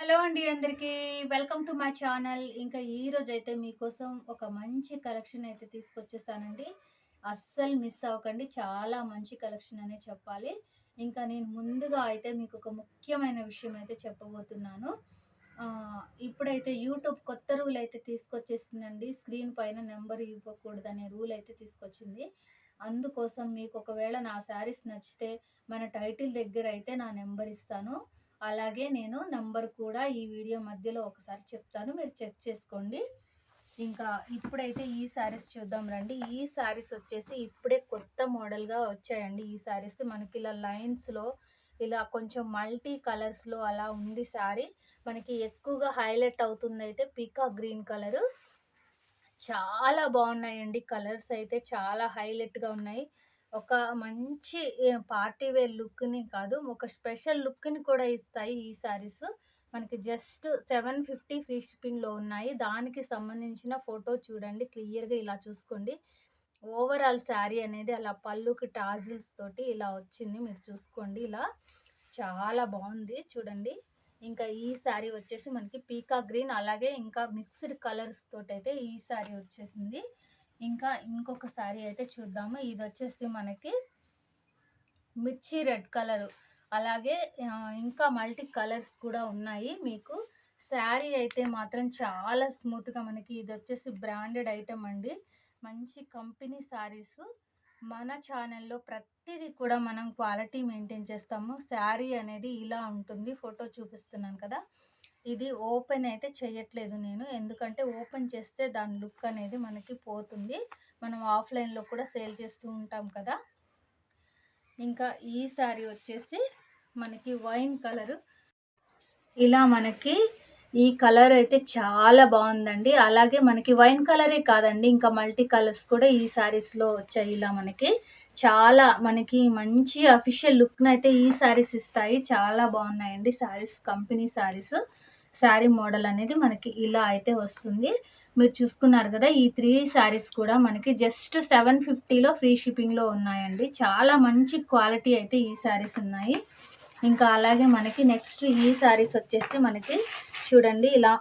Hello అండి అందరికీ. Welcome to my channel. ఇంకా ఈరోజైతే మీకోసం ఒక మంచి కలెక్షన్ అయితే తీసుకొచ్చేసానండి. అస్సలు మిస్ అవ్వకండి. చాలా మంచి కలెక్షన్ అనే చెప్పాలి. ఇంకా నేను ముందుగా అయితే మీకు ఒక ముఖ్యమైన విషయం అయితే చెప్పబోతున్నాను. ఇప్పుడైతే యూట్యూబ్ కొత్త రూల్ అయితే తీసుకొచ్చేసిందండి. స్క్రీన్ పైన నెంబర్ ఇవ్వకూడదనే రూల్ అయితే తీసుకొచ్చింది. అందుకోసం మీకు ఒకవేళ నా శారీస్ నచ్చితే మన టైటిల్ దగ్గర అయితే నా నెంబర్ ఇస్తాను. అలాగే నేను నంబర్ కూడా ఈ వీడియో మధ్యలో ఒకసారి చెప్తాను, మీరు చెక్ చేసుకోండి. ఇంకా ఇప్పుడైతే ఈ శారీస్ చూద్దాం రండి. ఈ శారీస్ వచ్చేసి ఇప్పుడే కొత్త మోడల్గా వచ్చాయండి. ఈ శారీస్ మనకి ఇలా లైన్స్లో ఇలా కొంచెం మల్టీ కలర్స్లో అలా ఉంది శారీ. మనకి ఎక్కువగా హైలైట్ అవుతుంది అయితే పీకాక్ గ్రీన్ కలరు. చాలా బాగున్నాయండి. కలర్స్ అయితే చాలా హైలైట్గా ఉన్నాయి. ఒక మంచి పార్టీ వేర్ లుక్‌ని కాదు, ఒక స్పెషల్ లుక్‌ని కూడా ఇస్తాయి ఈ శారీస్. మనకి జస్ట్ 750 ఫ్రీ షిప్పింగ్‌లో ఉన్నాయి. దానికి సంబంధించిన ఫోటో చూడండి క్లియర్‌గా ఇలా చూసుకోండి. ఓవరాల్ శారీ అనేది అలా పళ్ళుకి టాజిల్స్ తోటి ఇలా వచ్చింది. మీరు చూసుకోండి ఇలా. చాలా బాగుంది చూడండి. ఇంకా ఈ శారీ వచ్చేసి మనకి పీకాక్ గ్రీన్ అలాగే ఇంకా మిక్స్డ్ కలర్స్ తోటైతే ఈ శారీ వచ్చేసింది. ఇంకా ఇంకొక శారీ అయితే చూద్దాము. ఇది వచ్చేసి మనకి మిర్చి రెడ్ కలరు అలాగే ఇంకా మల్టీ కలర్స్ కూడా ఉన్నాయి. మీకు శారీ అయితే మాత్రం చాలా స్మూత్గా మనకి ఇది వచ్చేసి బ్రాండెడ్ ఐటమ్ అండి. మంచి కంపెనీ శారీస్. మన ఛానల్లో ప్రతిదీ కూడా మనం క్వాలిటీ మెయింటైన్ చేస్తాము. శారీ అనేది ఇలా ఉంటుంది. ఫోటో చూపిస్తున్నాను కదా, ఇది ఓపెన్ అయితే చేయట్లేదు నేను, ఎందుకంటే ఓపెన్ చేస్తే దాని లుక్ అనేది మనకి పోతుంది. మనం ఆఫ్లైన్లో కూడా సేల్ చేస్తూ ఉంటాం కదా. ఇంకా ఈ శారీ వచ్చేసి మనకి వైన్ కలరు. ఇలా మనకి ఈ కలర్ అయితే చాలా బాగుందండి. అలాగే మనకి వైన్ కలరే కాదండి, ఇంకా మల్టీ కలర్స్ కూడా ఈ శారీస్లో వచ్చాయి. ఇలా మనకి చాలా మనకి మంచి అఫీషియల్ లుక్ను అయితే ఈ శారీస్ ఇస్తాయి. చాలా బాగున్నాయండి శారీస్, కంపెనీ శారీస్. శారీ మోడల్ అనేది మనకి ఇలా అయితే వస్తుంది. మీరు చూసుకున్నారు కదా, ఈ 3 శారీస్ కూడా మనకి జస్ట్ 750లో ఫ్రీ షిప్పింగ్లో ఉన్నాయండి. చాలా మంచి క్వాలిటీ అయితే ఈ శారీస్ ఉన్నాయి. ఇంకా అలాగే మనకి నెక్స్ట్ ఈ శారీస్ వచ్చేసి మనకి చూడండి ఇలా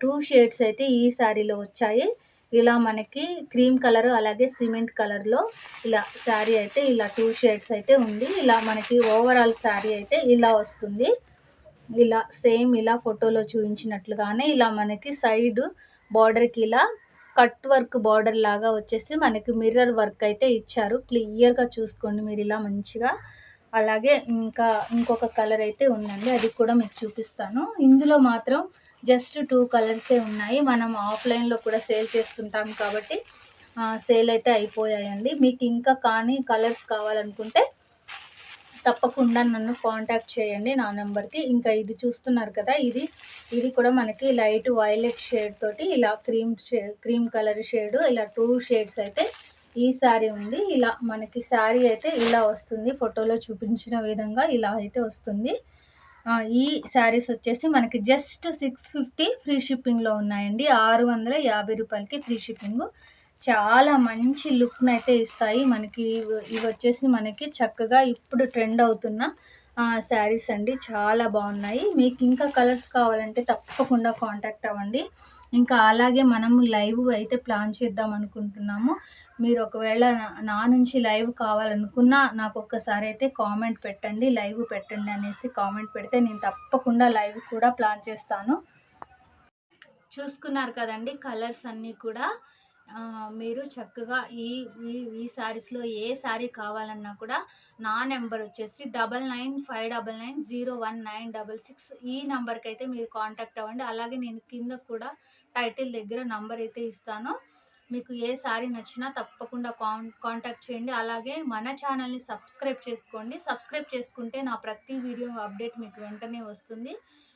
2 షేడ్స్ అయితే ఈ శారీలో వచ్చాయి. ఇలా మనకి క్రీమ్ కలర్ అలాగే సిమెంట్ కలర్లో ఇలా శారీ అయితే ఇలా 2 షేడ్స్ అయితే ఉంది. ఇలా మనకి ఓవరాల్ శారీ అయితే ఇలా వస్తుంది. ఇలా సేమ్ ఇలా ఫోటోలో చూపించినట్లుగానే ఇలా మనకి సైడ్ బార్డర్కి ఇలా కట్ వర్క్ బార్డర్ లాగా వచ్చేసి మనకి మిర్రర్ వర్క్ అయితే ఇచ్చారు. క్లియర్గా చూసుకోండి మీరు ఇలా మంచిగా. అలాగే ఇంకా ఇంకొక కలర్ అయితే ఉందండి, అది కూడా మీకు చూపిస్తాను. ఇందులో మాత్రం జస్ట్ 2 కలర్సే ఉన్నాయి. మనం ఆఫ్లైన్లో కూడా సేల్ చేస్తుంటాం కాబట్టి సేల్ అయితే అయిపోయాయండి. మీకు ఇంకా కానీ కలర్స్ కావాలనుకుంటే తప్పకుండా నన్ను కాంటాక్ట్ చేయండి నా నెంబర్కి. ఇంకా ఇది చూస్తున్నారు కదా, ఇది కూడా మనకి లైట్ వైలెట్ షేడ్ తోటి ఇలా క్రీమ్ కలర్ షేడ్ ఇలా 2 షేడ్స్ అయితే ఈ శారీ ఉంది. ఇలా మనకి శారీ అయితే ఇలా వస్తుంది. ఫోటోలో చూపించిన విధంగా ఇలా అయితే వస్తుంది. ఈ శారీస్ వచ్చేసి మనకి జస్ట్ 650 ఫ్రీ షిప్పింగ్లో ఉన్నాయండి. 650 రూపాయలకి ఫ్రీ షిప్పింగ్. చాలా మంచి లుక్ని అయితే ఇస్తాయి మనకి. ఇవి వచ్చేసి మనకి చక్కగా ఇప్పుడు ట్రెండ్ అవుతున్న శారీస్ అండి. చాలా బాగున్నాయి. మీకు ఇంకా కలర్స్ కావాలంటే తప్పకుండా కాంటాక్ట్ అవ్వండి. ఇంకా అలాగే మనము లైవ్ అయితే ప్లాన్ చేద్దాం అనుకుంటున్నాము. మీరు ఒకవేళ నా నుంచి లైవ్ కావాలనుకున్నా నాకు ఒక్కసారి అయితే కామెంట్ పెట్టండి, లైవ్ పెట్టండి అనేసి కామెంట్ పెడితే నేను తప్పకుండా లైవ్ కూడా ప్లాన్ చేస్తాను. చూసుకున్నారు కదండి కలర్స్ అన్నీ కూడా. మీరు చక్కగా ఈ ఈ ఈ శారీస్లో ఏ శారీ కావాలన్నా కూడా నా నెంబర్ వచ్చేసి 9959901966 ఈ నెంబర్కి అయితే మీరు కాంటాక్ట్ అవ్వండి. అలాగే నేను కింద కూడా టైటిల్ దగ్గర నంబర్ అయితే ఇస్తాను. మీకు ఏ శారీ నచ్చినా తప్పకుండా కాంటాక్ట్ చేయండి. అలాగే మన ఛానల్ని సబ్స్క్రైబ్ చేసుకోండి. సబ్స్క్రైబ్ చేసుకుంటే నా ప్రతి వీడియో అప్డేట్ మీకు వెంటనే వస్తుంది.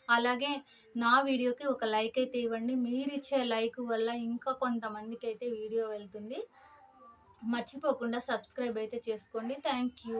అలాగే నా వీడియోకి ఒక లైక్ అయితే ఇవ్వండి. మీరు ఇచ్చే లైక్ వల్ల ఇంకా కొంతమందికి అయితే వీడియో వెళ్తుంది. మర్చిపోకుండా సబ్స్క్రైబ్ అయితే చేసుకోండి. Thank you.